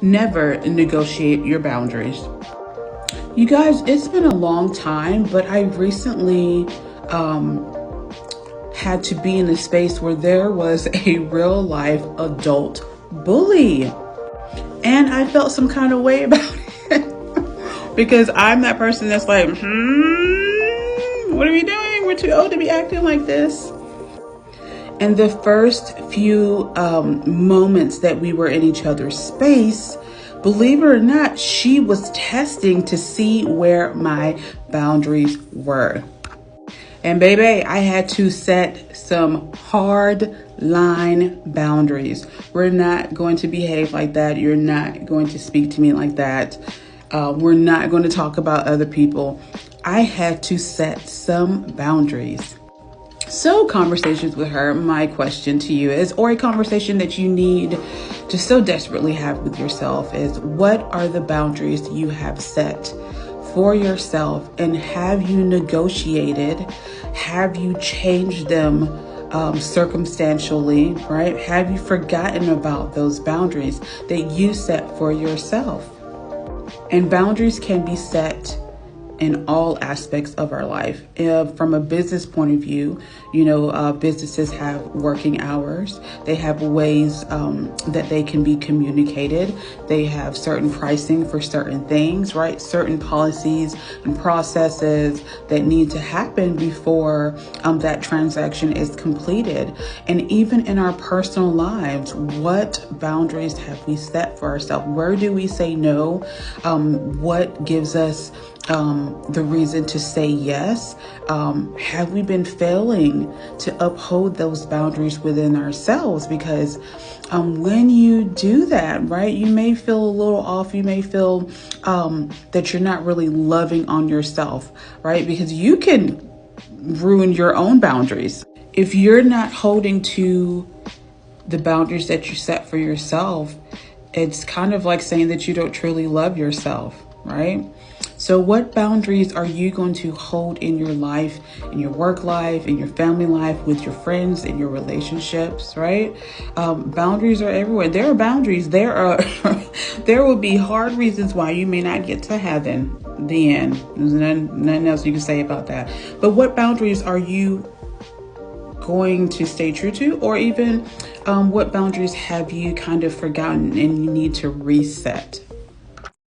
Never negotiate your boundaries. You guys, it's been a long time, but I recently had to be in a space where there was a real life adult bully. And I felt some kind of way about it because I'm that person that's like, what are we doing? We're too old to be acting like this. And the first few moments that we were in each other's space, believe it or not, she was testing to see where my boundaries were. And baby, I had to set some hard line boundaries. We're not going to behave like that. You're not going to speak to me like that. We're not going to talk about other people. I had to set some boundaries. So conversations with her, my question to you is, or a conversation that you need to so desperately have with yourself is, what are the boundaries you have set for yourself, and have you negotiated? Have you changed them circumstantially, right? Have you forgotten about those boundaries that you set for yourself? And boundaries can be set in all aspects of our life. From a business point of view, businesses have working hours. They have ways that they can be communicated. They have certain pricing for certain things, right? Certain policies and processes that need to happen before that transaction is completed. And even in our personal lives, what boundaries have we set for ourselves? Where do we say no? What gives us the reason to say yes? Have we been failing to uphold those boundaries within ourselves? Because when you do that, right, you may feel a little off. You may feel that you're not really loving on yourself, right? Because you can ruin your own boundaries. If you're not holding to the boundaries that you set for yourself, it's kind of like saying that you don't truly love yourself, right? So what boundaries are you going to hold in your life, in your work life, in your family life, with your friends, in your relationships, right? Boundaries are everywhere. There are boundaries. There will be hard reasons why you may not get to heaven. The end. There's nothing else you can say about that. But what boundaries are you going to stay true to? Or even what boundaries have you kind of forgotten and you need to reset?